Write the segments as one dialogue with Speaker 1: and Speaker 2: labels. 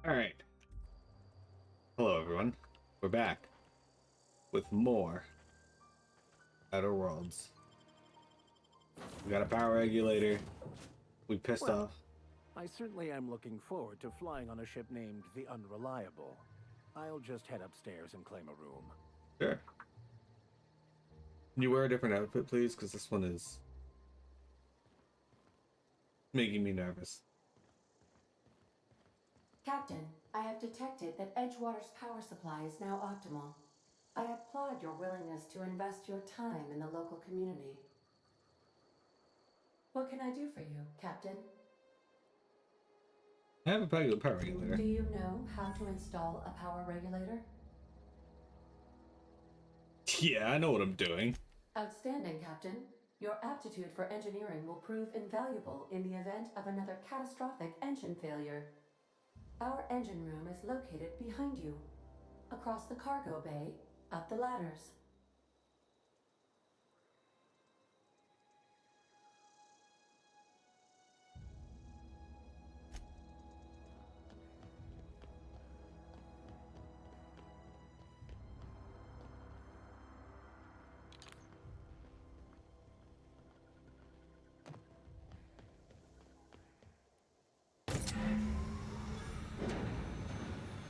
Speaker 1: Alright. Hello, everyone. We're back with more Outer Worlds. We got a power regulator. We pissed
Speaker 2: Well,
Speaker 1: off.
Speaker 2: I certainly am looking forward to flying on a ship named the Unreliable. I'll just head upstairs and claim a room.
Speaker 1: Sure. Can you wear a different outfit, please? Because this one is making me nervous.
Speaker 3: Captain, I have detected that Edgewater's power supply is now optimal. I applaud your willingness to invest your time in the local community. What can I do for you, Captain?
Speaker 1: I have a power regulator.
Speaker 3: Do you know how to install a power regulator?
Speaker 1: Yeah, I know what I'm doing.
Speaker 3: Outstanding, Captain. Your aptitude for engineering will prove invaluable in the event of another catastrophic engine failure. Our engine room is located behind you, across the cargo bay, up the ladders.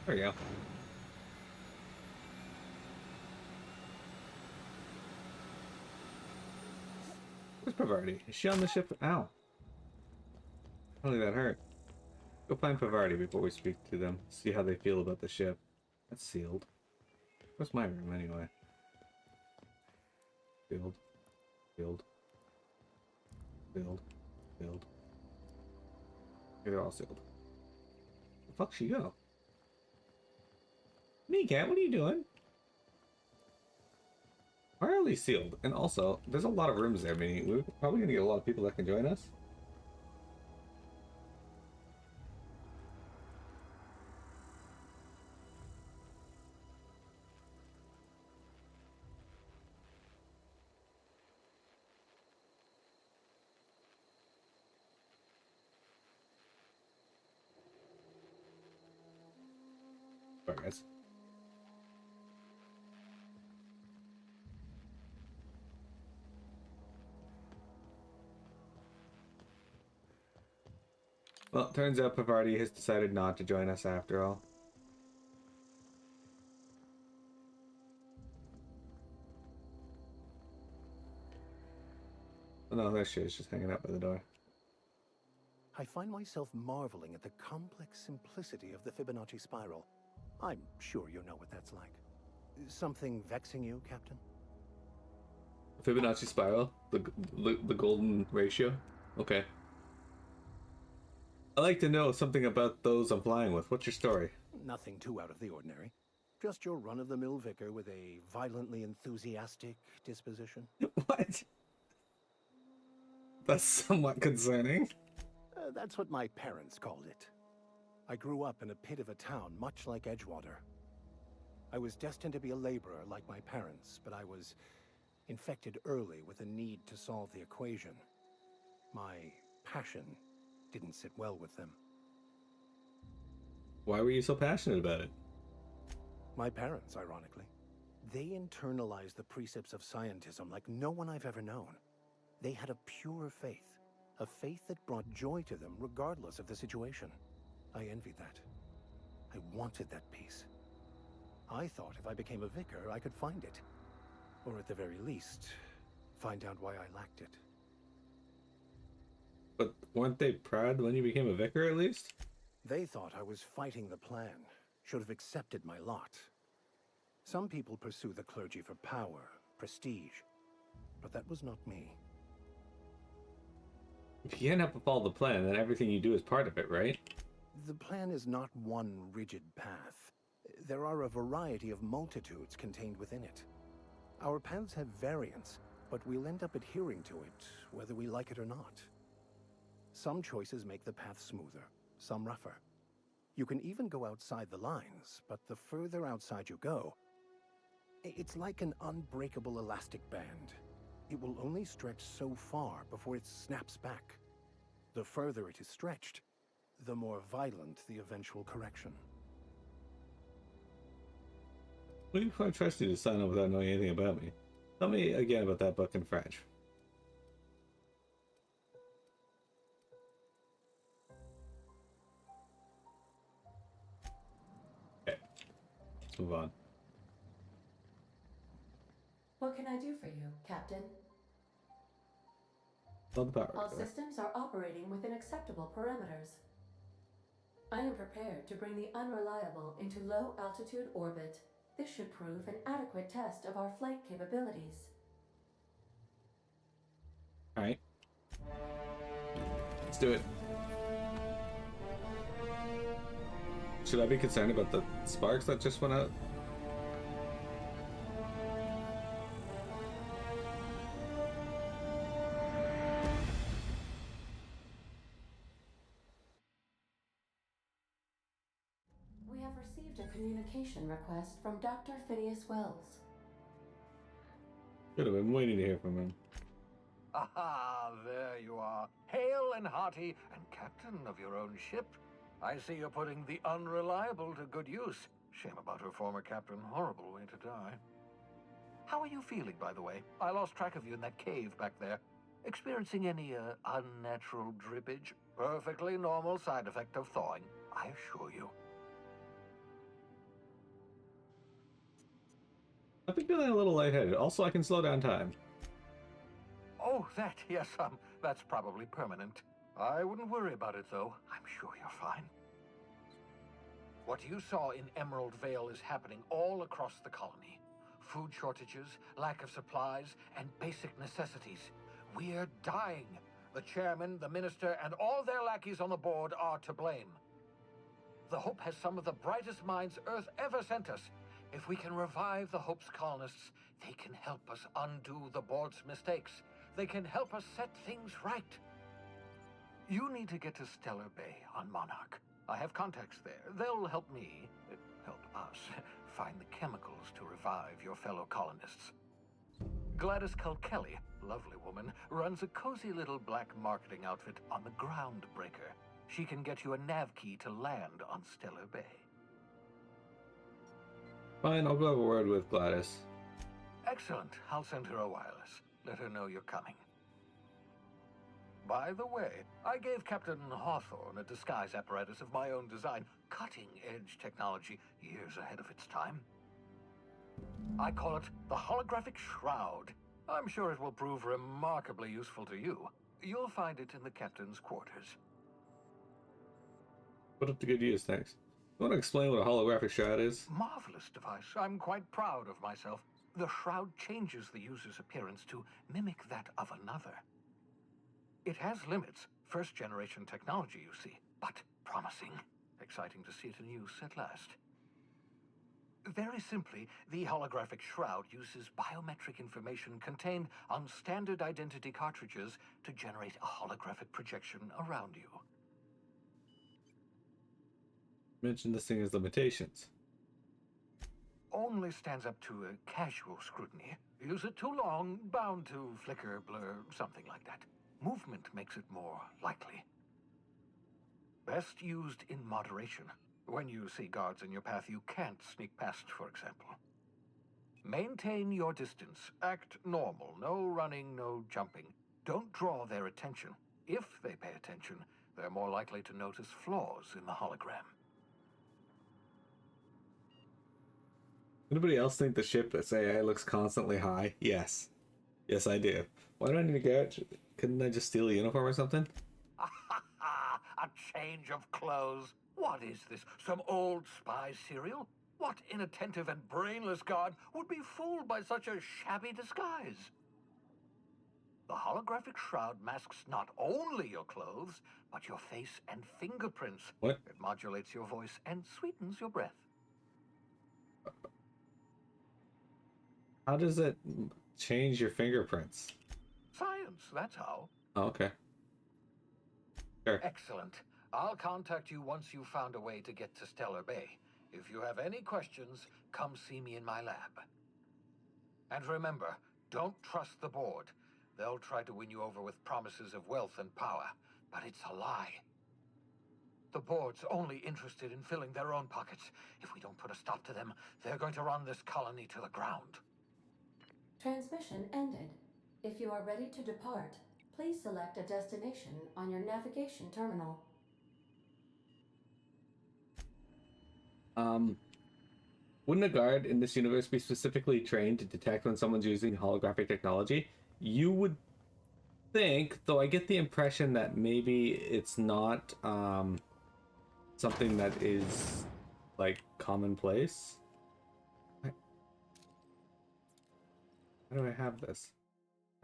Speaker 1: There we go. Where's Pavardi? Is she on the ship? Ow. I don't think that hurt. Go find Pavardi before we speak to them. See how they feel about the ship. That's sealed. Where's my room, anyway? Sealed. Sealed. Sealed. Sealed. They're all sealed. The fuck she go? Kneecat, what are you doing? Why are these sealed? And also, there's a lot of rooms there, meaning we're probably gonna get a lot of people that can join us. Sorry, guys. Well, turns out Pavardi has decided not to join us after all. Oh no, that shit is just hanging out by the door.
Speaker 2: I find myself marveling at the complex simplicity of the Fibonacci spiral. I'm sure you know what that's like. Something vexing you, Captain?
Speaker 1: Fibonacci spiral? The golden ratio? Okay. I like to know something about those I'm flying with. What's your story?
Speaker 2: Nothing too out of the ordinary. Just your run-of-the-mill vicar with a violently enthusiastic disposition.
Speaker 1: What? That's somewhat concerning.
Speaker 2: That's what my parents called it. I grew up in a pit of a town much like Edgewater. I was destined to be a laborer like my parents, but I was infected early with a need to solve the equation. My passion didn't sit well with them.
Speaker 1: Why were you so passionate about it?
Speaker 2: My parents, ironically. They internalized the precepts of scientism like no one I've ever known. They had a pure faith, a faith that brought joy to them regardless of the situation. I envied that. I wanted that peace. I thought if I became a vicar, I could find it. Or at the very least, find out why I lacked it.
Speaker 1: But weren't they proud when you became a vicar at least?
Speaker 2: They thought I was fighting the plan, should have accepted my lot. Some people pursue the clergy for power, prestige, but that was not me.
Speaker 1: If you end up with all the plan, then everything you do is part of it, right?
Speaker 2: The plan is not one rigid path. There are a variety of multitudes contained within it. Our paths have variance, but we'll end up adhering to it, whether we like it or not. Some choices make the path smoother, some rougher. You can even go outside the lines, but the further outside you go, it's like an unbreakable elastic band. It will only stretch so far before it snaps back. The further it is stretched, the more violent the eventual correction.
Speaker 1: Well, you quite trust you to sign up without knowing anything about me. Tell me again about that book in French. Okay, let's move on.
Speaker 3: What can I do for you, Captain?
Speaker 1: Love the power
Speaker 3: All
Speaker 1: core.
Speaker 3: systems are operating within acceptable parameters. I am prepared to bring the unreliable into low-altitude orbit. This should prove an adequate test of our flight capabilities.
Speaker 1: Alright. Let's do it. Should I be concerned about the sparks that just went out?
Speaker 3: We have received a communication request from Dr. Phineas Wells.
Speaker 1: Good, I've been waiting to hear from him.
Speaker 4: Aha, there you are, hale and hearty, and captain of your own ship. I see you're putting the unreliable to good use. Shame about her former captain, horrible way to die. How are you feeling, by the way? I lost track of you in that cave back there. Experiencing any, unnatural drippage? Perfectly normal side effect of thawing, I assure you.
Speaker 1: I've been feeling a little lightheaded. Also, I can slow down time.
Speaker 4: Oh, that, yes, that's probably permanent. I wouldn't worry about it, though. I'm sure you're fine. What you saw in Emerald Vale is happening all across the colony. Food shortages, lack of supplies, and basic necessities. We're dying. The chairman, the minister, and all their lackeys on the board are to blame. The Hope has some of the brightest minds Earth ever sent us. If we can revive the Hope's colonists, they can help us undo the board's mistakes. They can help us set things right. You need to get to Stellar Bay on Monarch. I have contacts there. They'll help me, help us, find the chemicals to revive your fellow colonists. Gladys Kelly, lovely woman, runs a cozy little black marketing outfit on the Groundbreaker. She can get you a nav key to land on Stellar Bay.
Speaker 1: Fine, I'll go have a word with Gladys.
Speaker 4: Excellent. I'll send her a wireless. Let her know you're coming. By the way, I gave Captain Hawthorne a disguise apparatus of my own design, cutting-edge technology, years ahead of its time. I call it the Holographic Shroud. I'm sure it will prove remarkably useful to you. You'll find it in the captain's quarters.
Speaker 1: Put up to good use, thanks. You want to explain what a holographic shroud is?
Speaker 4: Marvelous device. I'm quite proud of myself. The shroud changes the user's appearance to mimic that of another. It has limits, first-generation technology, you see, but promising. Exciting to see it in use at last. Very simply, the holographic shroud uses biometric information contained on standard identity cartridges to generate a holographic projection around you.
Speaker 1: Mention this thing has limitations.
Speaker 4: Only stands up to a casual scrutiny. Use it too long, bound to flicker, blur, something like that. Movement makes it more likely. Best used in moderation. When you see guards in your path you can't sneak past, for example. Maintain your distance. Act normal. No running, no jumping. Don't draw their attention. If they pay attention, they're more likely to notice flaws in the hologram.
Speaker 1: Anybody else think the ship's AI looks constantly high? Yes. Yes, I do. Why do I need to go out? Couldn't I just steal a uniform or something?
Speaker 4: A change of clothes. What is this? Some old spy serial? What inattentive and brainless guard would be fooled by such a shabby disguise? The holographic shroud masks not only your clothes, but your face and fingerprints.
Speaker 1: What?
Speaker 4: It modulates your voice and sweetens your breath.
Speaker 1: How does it change your fingerprints?
Speaker 4: Science, that's how.
Speaker 1: Oh, okay. Sure.
Speaker 4: Excellent. I'll contact you once you've found a way to get to Stellar Bay. If you have any questions, come see me in my lab. And remember, don't trust the board. They'll try to win you over with promises of wealth and power, but it's a lie. The board's only interested in filling their own pockets. If we don't put a stop to them, they're going to run this colony to the ground.
Speaker 3: Transmission ended. If you are ready to depart, please select a destination on your navigation terminal.
Speaker 1: Wouldn't a guard in this universe be specifically trained to detect when someone's using holographic technology? You would think, though I get the impression that maybe it's not something that is like commonplace. How do I have this?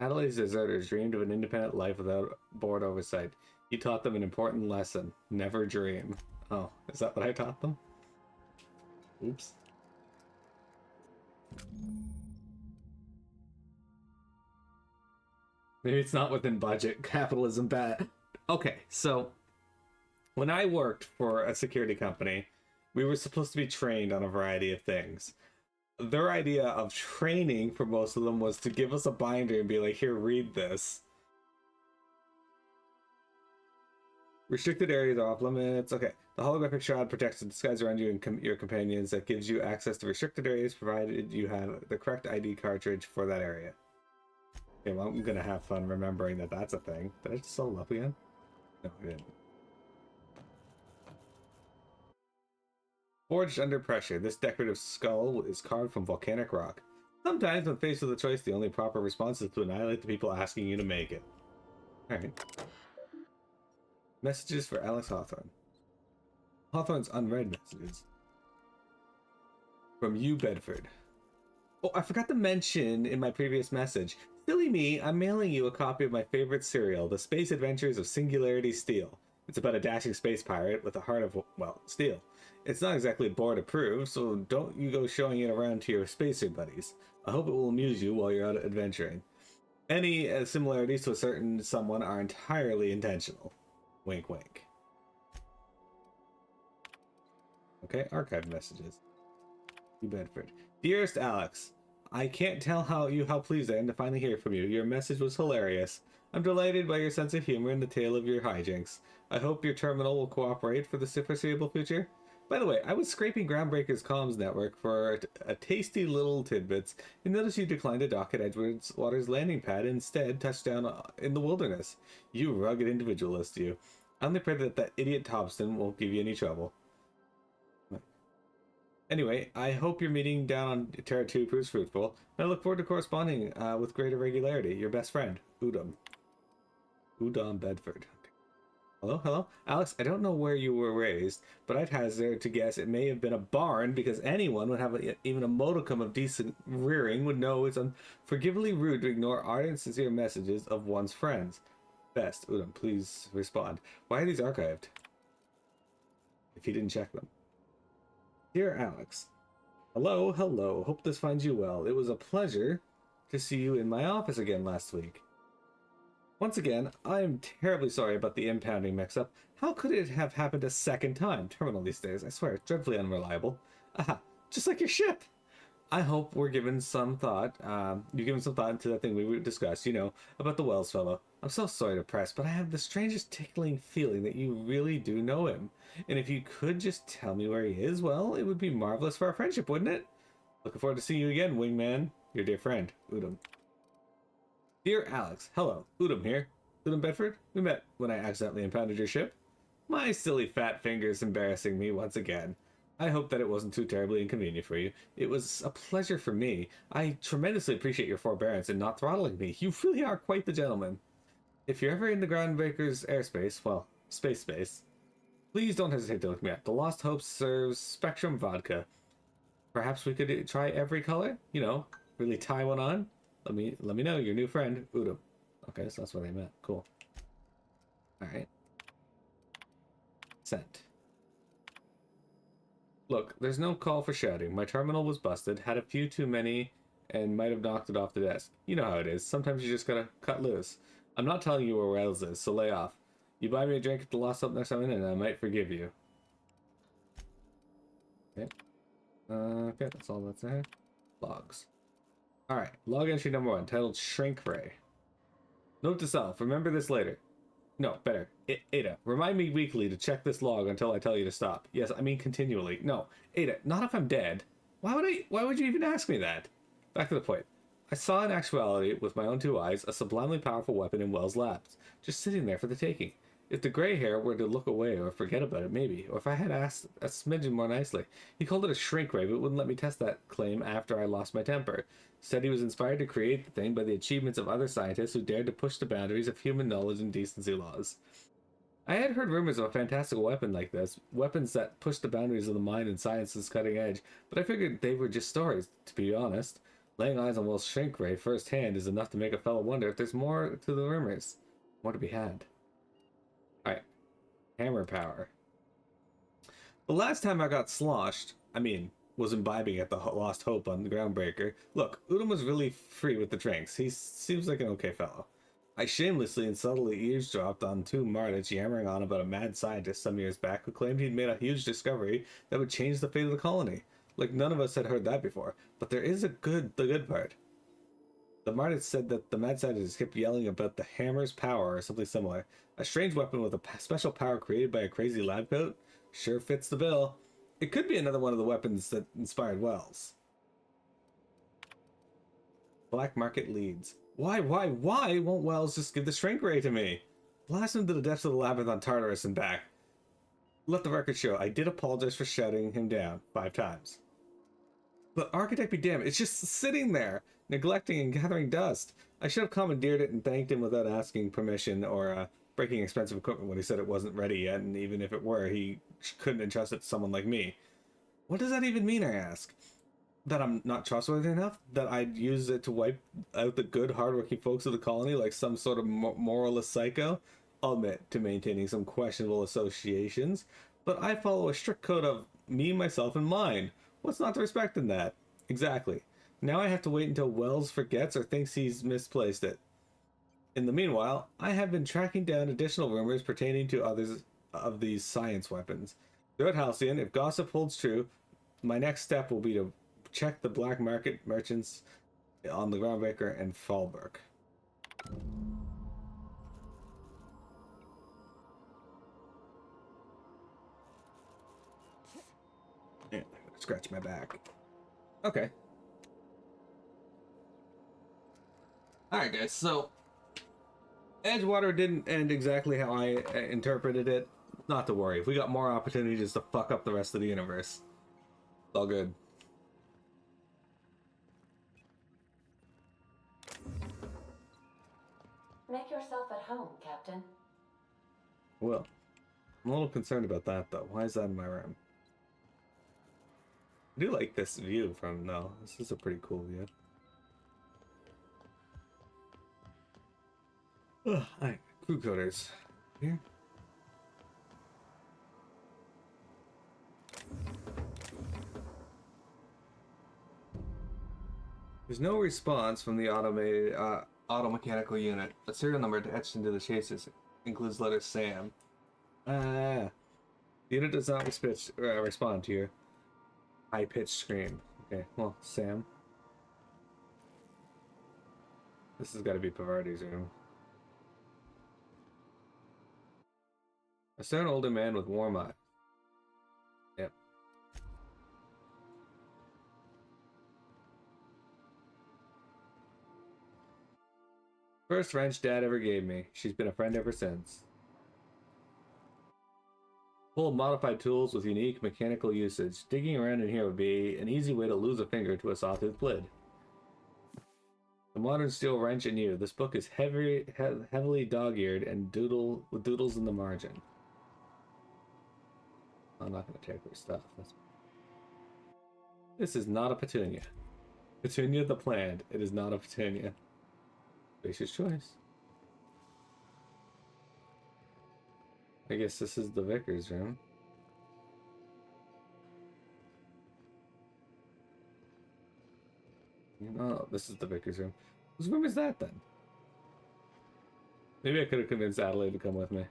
Speaker 1: Adelaide's deserters dreamed of an independent life without board oversight. He taught them an important lesson: never dream. Oh, is that what I taught them? Oops. Maybe it's not within budget. Capitalism bad. Okay, so when I worked for a security company, we were supposed to be trained on a variety of things. Their idea of training for most of them was to give us a binder and be like, here, read this. Restricted areas are off limits. Okay. The holographic shroud protects the skies around you and your companions. That gives you access to restricted areas provided you have the correct ID cartridge for that area. Okay, well, I'm gonna have fun remembering that that's a thing. Did I just level up again? No, I didn't. Forged under pressure. This decorative skull is carved from volcanic rock. Sometimes, when faced with a choice, the only proper response is to annihilate the people asking you to make it. Alright. Messages for Alex Hawthorne. Hawthorne's unread messages. From you, Bedford. Oh, I forgot to mention in my previous message. Silly me, I'm mailing you a copy of my favorite serial, The Space Adventures of Singularity Steel. It's about a dashing space pirate with a heart of, well, steel. It's not exactly board approved, so don't you go showing it around to your spacer buddies. I hope it will amuse you while you're out adventuring. Any similarities to a certain someone are entirely intentional. Wink, wink. Okay, archive messages. You Bedford. Dearest Alex, I can't tell how pleased I am to finally hear from you. Your message was hilarious. I'm delighted by your sense of humor and the tale of your hijinks. I hope your terminal will cooperate for the foreseeable future. By the way, I was scraping Groundbreaker's comms network for a tasty little tidbits and noticed you declined to dock at Edgewater's landing pad and instead touched down in the wilderness. You rugged individualist, you. I only pray that idiot Thompson won't give you any trouble. Anyway, I hope your meeting down on Terra 2 proves fruitful, and I look forward to corresponding with greater regularity. Your best friend, Udom. Udom Bedford. Okay. Hello, hello? Alex, I don't know where you were raised, but I'd hazard to guess it may have been a barn, because anyone would have even a modicum of decent rearing would know it's unforgivably rude to ignore ardent, sincere messages of one's friends. Best, Udom, please respond. Why are these archived? If you didn't check them. Dear Alex, hello, hello. Hope this finds you well. It was a pleasure to see you in my office again last week. Once again, I am terribly sorry about the impounding mix-up. How could it have happened a second time? Terminal these days, I swear, it's dreadfully unreliable. Aha, just like your ship. I hope we're given some thought. You've given some thought into that thing we discussed, about the Wells fellow. I'm so sorry to press, but I have the strangest tickling feeling that you really do know him. And if you could just tell me where he is, well, it would be marvelous for our friendship, wouldn't it? Looking forward to seeing you again, wingman. Your dear friend, Udom. Dear Alex, hello. Udom here. Udom Bedford. We met when I accidentally impounded your ship. My silly fat fingers embarrassing me once again. I hope that it wasn't too terribly inconvenient for you. It was a pleasure for me. I tremendously appreciate your forbearance in not throttling me. You really are quite the gentleman. If you're ever in the Groundbreaker's airspace, well, space, please don't hesitate to look me up. The Lost Hope serves Spectrum vodka. Perhaps we could try every color? Really tie one on? Let me know, your new friend, Udom. Okay, so that's what I meant. Cool. Alright. Sent. Look, there's no call for shouting. My terminal was busted, had a few too many, and might have knocked it off the desk. You know how it is. Sometimes you just gotta cut loose. I'm not telling you where Wells is, so lay off. You buy me a drink at the Lost Hope next time, and I might forgive you. Okay. Okay, that's all that's there. Logs. Alright, log entry number 1, titled Shrink Ray. Note to self, remember this later. No, better. Ada, remind me weekly to check this log until I tell you to stop. Yes, I mean continually. No, Ada, not if I'm dead. Why would you even ask me that? Back to the point. I saw in actuality, with my own two eyes, a sublimely powerful weapon in Wells' labs, just sitting there for the taking. If the gray hair were to look away or forget about it, maybe, or if I had asked a smidgen more nicely. He called it a shrink ray, but wouldn't let me test that claim after I lost my temper. Said he was inspired to create the thing by the achievements of other scientists who dared to push the boundaries of human knowledge and decency laws. I had heard rumors of a fantastical weapon like this, weapons that push the boundaries of the mind and science's cutting edge, but I figured they were just stories, to be honest. Laying eyes on Will's shrink ray firsthand is enough to make a fellow wonder if there's more to the rumors. More to be had. Alright. Hammer power. The last time I got sloshed, was imbibing at the Lost Hope on the Groundbreaker. Look, Udom was really free with the drinks. He seems like an okay fellow. I shamelessly and subtly eavesdropped on two Mardits yammering on about a mad scientist some years back who claimed he'd made a huge discovery that would change the fate of the colony. Like none of us had heard that before. But there is the good part. The Mardits said that the mad scientist kept yelling about the hammer's power or something similar. A strange weapon with a special power created by a crazy lab coat? Sure fits the bill. It could be another one of the weapons that inspired Wells. Black market leads. Why won't Wells just give the shrink ray to me? Blast him to the depths of the labyrinth on Tartarus and back. Let the record show, I did apologize for shutting him down 5 times. But Architect be damned, it's just sitting there, neglecting and gathering dust. I should have commandeered it and thanked him without asking permission or breaking expensive equipment when he said it wasn't ready yet, and even if it were, he couldn't entrust it to someone like me. What does that even mean, I ask? That I'm not trustworthy enough? That I'd use it to wipe out the good, hardworking folks of the colony like some sort of moralist psycho? I'll admit to maintaining some questionable associations, but I follow a strict code of me, myself, and mine. What's not to respect in that? Exactly. Now I have to wait until Wells forgets or thinks he's misplaced it. In the meanwhile, I have been tracking down additional rumors pertaining to others of these science weapons. Throughout Halcyon, if gossip holds true, my next step will be to check the black market merchants on the Groundbreaker and Fallbrook. Yeah, scratch my back. Okay. Alright guys, so Edgewater didn't end exactly how I interpreted it. Not to worry, we got more opportunities to fuck up the rest of the universe. It's all good.
Speaker 3: Make yourself at home, Captain.
Speaker 1: Well, I'm a little concerned about that though. Why is that in my room? I do like this view from no. This is a pretty cool view. Ugh, alright, crew quarters. Here. There's no response from the automated auto-mechanical unit. A serial number etched into the chassis includes letter SAM. The unit does not respond to your high-pitched scream. Okay, well, Sam. This has got to be Pavardi's room. A stern older man with warm eyes. Yep. First wrench Dad ever gave me. She's been a friend ever since. Full of modified tools with unique mechanical usage. Digging around in here would be an easy way to lose a finger to a sawtooth blade. The modern steel wrench in you. This book is heavily dog-eared and with doodles in the margin. I'm not going to take her stuff. This is not a Petunia. Petunia the plant. It is not a Petunia. Gracious choice. I guess this is the vicar's room. Oh, this is the vicar's room. Whose room is that then? Maybe I could have convinced Adelaide to come with me.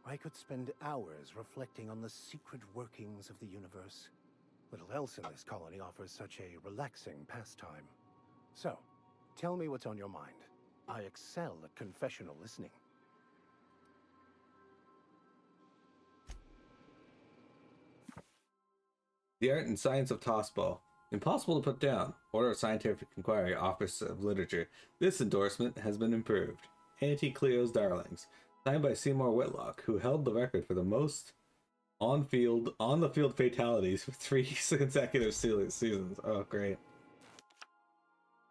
Speaker 2: I could spend hours reflecting on the secret workings of the universe. Little else in this colony offers such a relaxing pastime. So, tell me what's on your mind. I excel at confessional listening.
Speaker 1: The Art and Science of Tossball. Impossible to put down. Order of Scientific Inquiry, Office of Literature. This endorsement has been improved. Auntie Cleo's Darlings. Signed by Seymour Whitlock, who held the record for the most on the field fatalities for 3 consecutive seasons. Oh, great.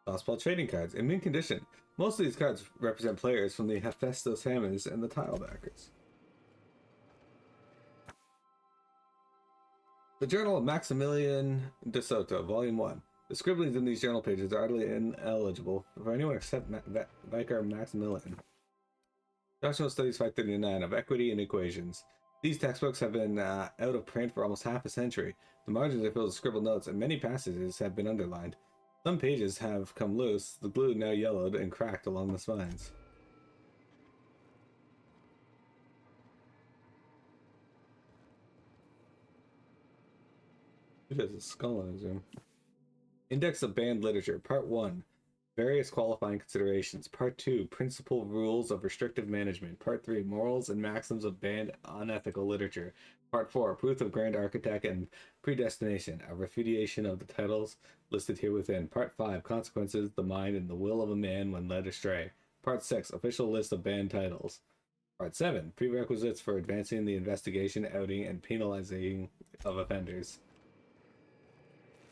Speaker 1: Tossball trading cards. In mint condition. Most of these cards represent players from the Hephaestus Hammers and the Tilebackers. The Journal of Maximilian de Soto, Volume 1. The scribblings in these journal pages are utterly ineligible for anyone except Vicar Maximilian. Doctrinal Studies 539 of Equity and Equations. These textbooks have been out of print for almost half a century. The margins are filled with scribbled notes, and many passages have been underlined. Some pages have come loose, the glue now yellowed and cracked along the spines. Who has a skull in his room? Index of Banned Literature, Part 1. Various Qualifying Considerations. Part 2. Principal Rules of Restrictive Management. Part 3. Morals and Maxims of Banned Unethical Literature. Part 4. Proof of Grand Architect and Predestination. A refutation of the titles listed here within. Part 5. Consequences, the mind, and the will of a man when led astray. Part 6. Official list of banned titles. Part 7. Prerequisites for advancing the investigation, outing, and penalizing of offenders.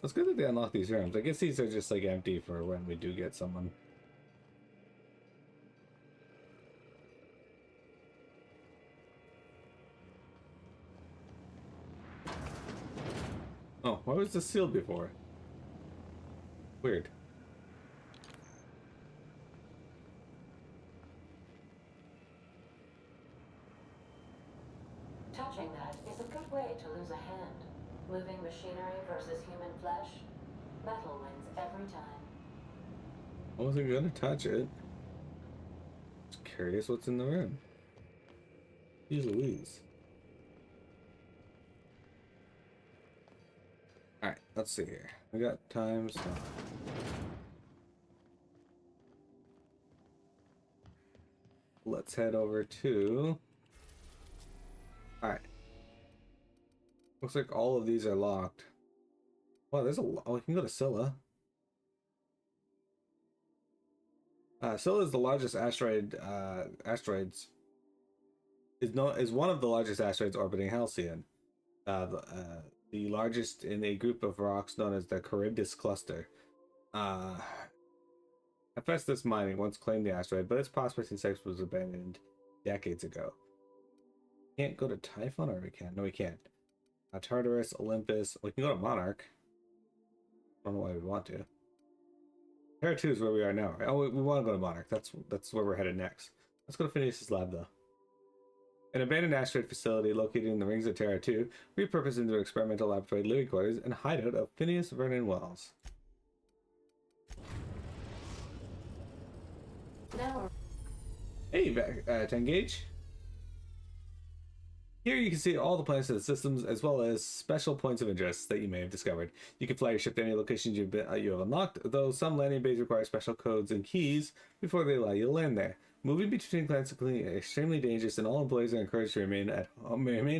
Speaker 1: It's good that they unlock these rooms. I guess these are just like empty for when we do get someone. Oh, why was this sealed before? Weird.
Speaker 3: Touching that is a good way to lose a hand. Moving machinery versus human flesh, metal wins every time.
Speaker 1: I wasn't gonna touch it. Just curious what's in the room. Jeez Louise. Alright, let's see here. We got time, so... let's head over to... Alright. Looks like all of these are locked. Wow, there's a lot. Oh, we can go to Scylla. Scylla is the largest asteroid. Is one of the largest asteroids orbiting Halcyon. The largest in a group of rocks known as the Charybdis Cluster. Hephaestus Mining once claimed the asteroid, but its prospecting site was abandoned decades ago. Can't go to Typhon, or we can? No, we can't. Tartarus, Olympus. We can go to Monarch. I don't know why we want to. Terra 2 is where we are now, right? Oh, we want to go to Monarch. That's where we're headed next. Let's go to Phineas's lab, though. An abandoned asteroid facility located in the rings of Terra 2, repurposed into experimental laboratory, living quarters, and hideout of Phineas Vernon Wells.
Speaker 3: Now,
Speaker 1: Hey, 10 gauge. Here you can see all the planets of the systems, as well as special points of interest that you may have discovered. You can fly your ship to any locations you have unlocked, though some landing bays require special codes and keys before they allow you to land there. Moving between planets is extremely dangerous, and all employees are encouraged to remain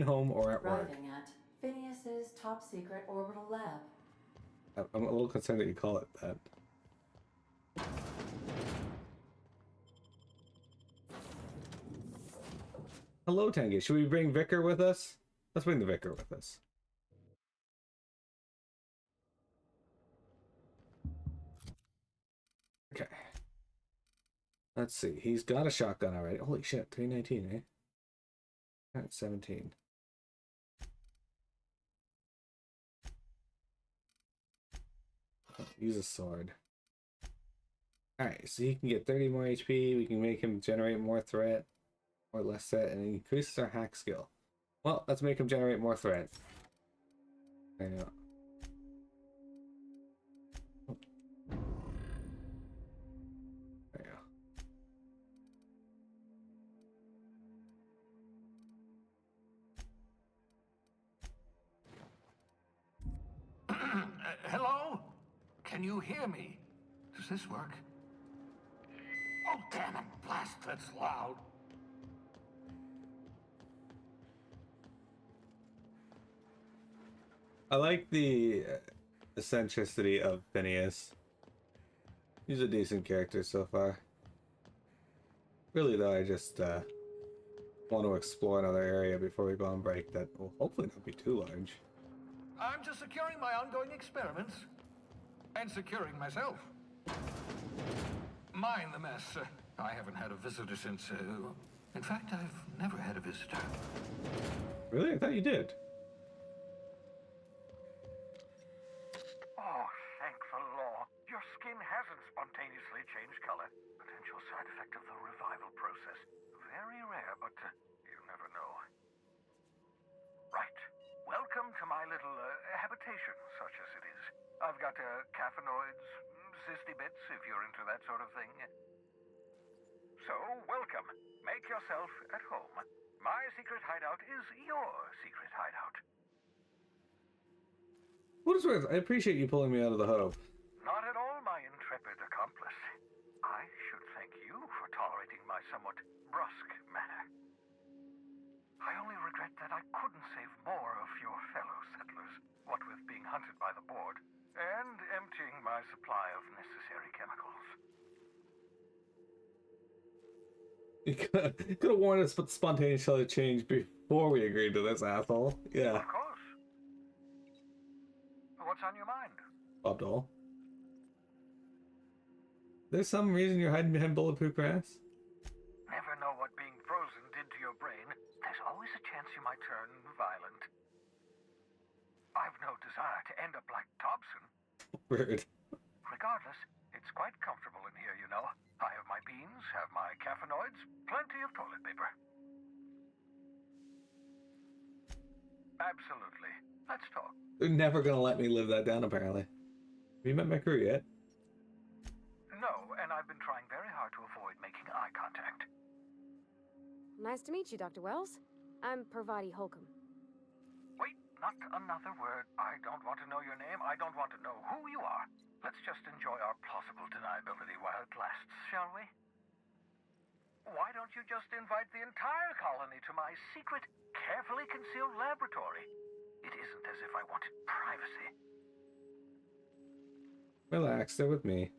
Speaker 1: home or at work.
Speaker 3: arriving at Phineas's top secret orbital lab.
Speaker 1: I'm a little concerned that you call it that. Hello, Tangi. Should we bring Vicar with us? Let's bring the Vicar with us. Okay. Let's see. He's got a shotgun already. Holy shit, 319, eh? Alright, 17. Use a sword. Alright, so he can get 30 more HP. We can make him generate more threat. Or less threat, and it increases our hack skill. Well, let's make him generate more threat. There you go. There you
Speaker 4: go. Hello? Can you hear me? Does this work? Oh, damn it! Blast, that's loud.
Speaker 1: I like the eccentricity of Phineas. He's a decent character so far. Really, though, I just want to explore another area before we go on break that will hopefully not be too large.
Speaker 4: I'm just securing my ongoing experiments. And securing myself. Mind the mess. I haven't had a visitor since... in fact, I've never had a visitor.
Speaker 1: Really? I thought you did.
Speaker 4: Oh, thank the law. Your skin hasn't spontaneously changed color. Potential side effect of the revival process. Very rare, but you never know. Right. Welcome to my little habitation, such as it is. I've got caffeinoids, cysty bits, if you're into that sort of thing. So, welcome. Make yourself at home. My secret hideout is your secret hideout.
Speaker 1: What is worth? I appreciate you pulling me out of the Hope.
Speaker 4: Not at all, my intrepid accomplice. I should thank you for tolerating my somewhat brusque manner. I only regret that I couldn't save more of your fellow settlers, what with being hunted by the board, and emptying my supply of necessary chemicals.
Speaker 1: You could have warned us about the spontaneous color change before we agreed to this, asshole. Yeah.
Speaker 4: Of course. What's on your mind?
Speaker 1: Bob Dole. There's some reason you're hiding behind bulletproof glass?
Speaker 4: Never know what being frozen did to your brain. There's always a chance you might turn violent. I've no desire to end up like Dobson.
Speaker 1: Weird.
Speaker 4: Regardless, it's quite comfortable in here, you know. I have my beans, have my caffeinoids, plenty of toilet paper. Absolutely. Let's talk.
Speaker 1: They're never gonna let me live that down, apparently. Have you met my crew yet?
Speaker 4: No, and I've been trying very hard to avoid making eye contact.
Speaker 5: Nice to meet you, Dr. Wells. I'm Parvati Holcomb.
Speaker 4: Wait, not another word. I don't want to know your name. I don't want to know who you are. Let's just enjoy our plausible deniability while it lasts, shall we? Why don't you just invite the entire colony to my secret, carefully concealed laboratory? It isn't as if I wanted privacy.
Speaker 1: Relax, they're with me.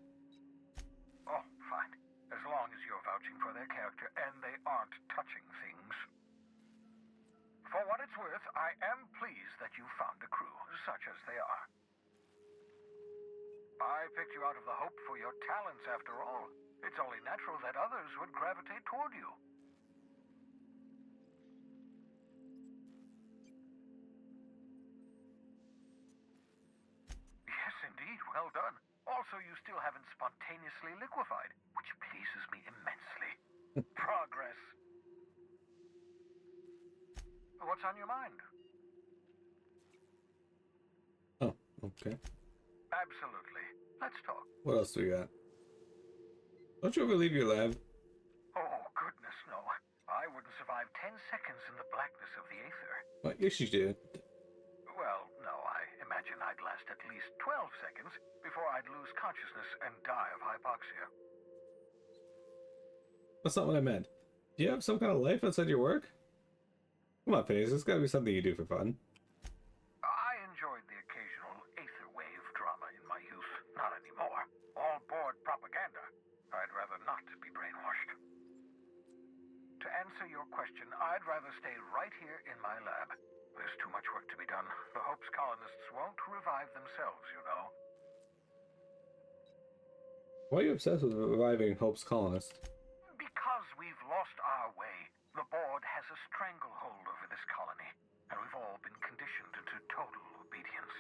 Speaker 4: Oh, fine. As long as you're vouching for their character and they aren't touching things. For what it's worth, I am pleased that you found a crew, such as they are. I picked you out of the Hope for your talents, after all. It's only natural that others would gravitate toward you. Yes, indeed. Well done. Also, you still haven't spontaneously liquefied, which pleases me immensely. Progress. What's on your mind?
Speaker 1: Oh, okay.
Speaker 4: Absolutely. Let's talk.
Speaker 1: What else do we got? Don't you ever leave your lab?
Speaker 4: Oh, goodness, no. I wouldn't survive 10 seconds in the blackness of the aether.
Speaker 1: Well, yes, you did.
Speaker 4: Well, no, I imagine I'd last at least 12 seconds before I'd lose consciousness and die of hypoxia.
Speaker 1: That's not what I meant. Do you have some kind of life outside your work? Come on, Phineas, it's gotta be something you do for fun.
Speaker 4: I enjoyed the occasional aether wave drama in my youth. Not anymore. All board propaganda. I'd rather not be brainwashed. To answer your question, I'd rather stay right here in my lab. There's too much work to be done. The Hope's colonists won't revive themselves, you know.
Speaker 1: Why are you obsessed with reviving Hope's colonists?
Speaker 4: Because we've lost our way. The board has a stranglehold over this colony, and we've all been conditioned into total obedience.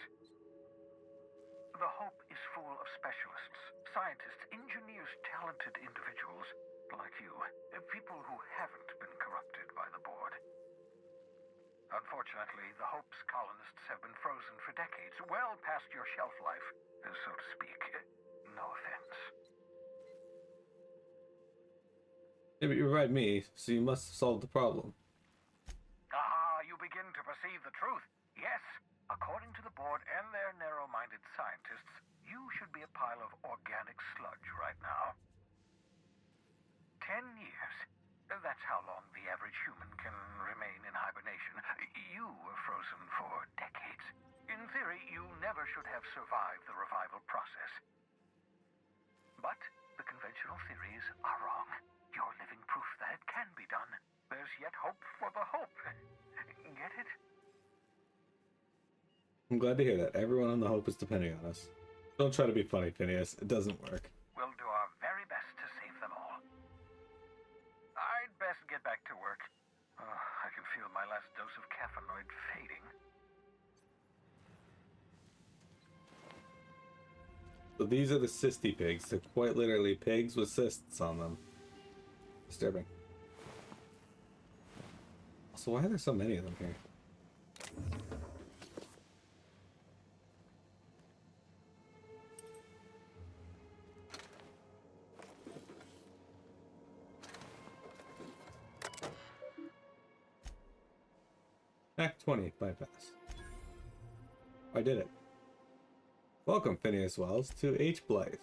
Speaker 4: The Hope is full of specialists, scientists, engineers, talented individuals like you, people who haven't been corrupted by the board. Unfortunately, the Hope's colonists have been frozen for decades, well past your shelf life, so to speak. No offense.
Speaker 1: Yeah, but you revived me, so you must have solved the problem.
Speaker 4: Ah, you begin to perceive the truth. Yes, according to the board and their narrow-minded scientists, you should be a pile of organic sludge right now. 10 years. That's how long the average human can remain in hibernation. You were frozen for decades. In theory, never should have survived the revival process. But the conventional theories are wrong. You're living proof that it can be done. There's yet hope for the hope. Get it?
Speaker 1: I'm glad to hear that. Everyone on the Hope is depending on us. Don't try to be funny, Phineas. It doesn't work.
Speaker 4: We'll do our very best to save them all. I'd best get back to work. I can feel my last dose of caffeinoid fading.
Speaker 1: So these are the cysty pigs. They're quite literally pigs with cysts on them. Disturbing. So why are there so many of them here? Act 20, bypass. I did it. Welcome, Phineas Wells, to H. Blythe.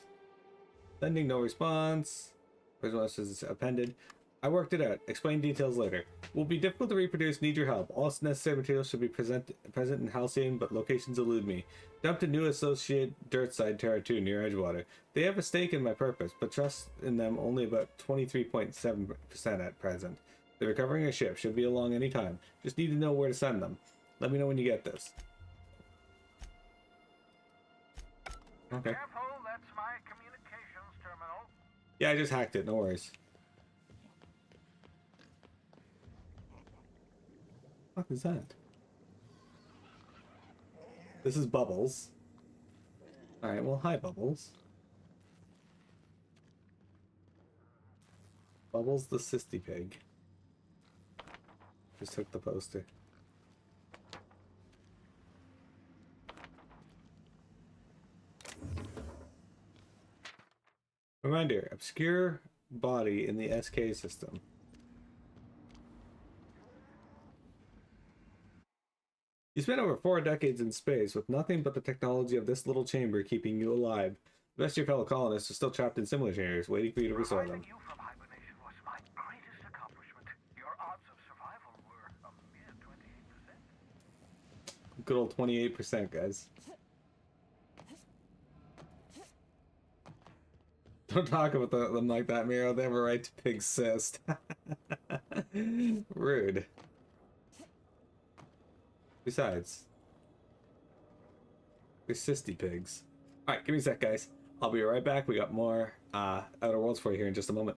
Speaker 1: Sending no response. Response is appended. I worked it out. Explain details later. Will be difficult to reproduce. Need your help. All necessary materials should be present in Halcyon, but locations elude me. Dumped a new associate dirt side Terra 2 near Edgewater. They have a stake in my purpose, but trust in them only about 23.7% at present. They're recovering a ship. Should be along any time. Just need to know where to send them. Let me know when you get this. Okay.
Speaker 4: Careful, that's my communications terminal.
Speaker 1: Yeah, I just hacked it. No worries. What the fuck is that? This is Bubbles. Alright, well, hi, Bubbles. Bubbles the cysty pig. Just took the poster. Reminder, obscure body in the SK system. You spent over 4 decades in space with nothing but the technology of this little chamber keeping you alive. The rest of your fellow colonists are still trapped in similar chambers, waiting for you to restore them.
Speaker 4: Reviving you from hibernation was my greatest accomplishment. Your odds of survival were a mere 28%.
Speaker 1: Good old 28%, guys. Don't talk about them like that, Miro. They have a right to pig cyst. Rude. Besides, they're cysty pigs. Alright, give me a sec, guys. I'll be right back. We got more Outer Worlds for you here in just a moment.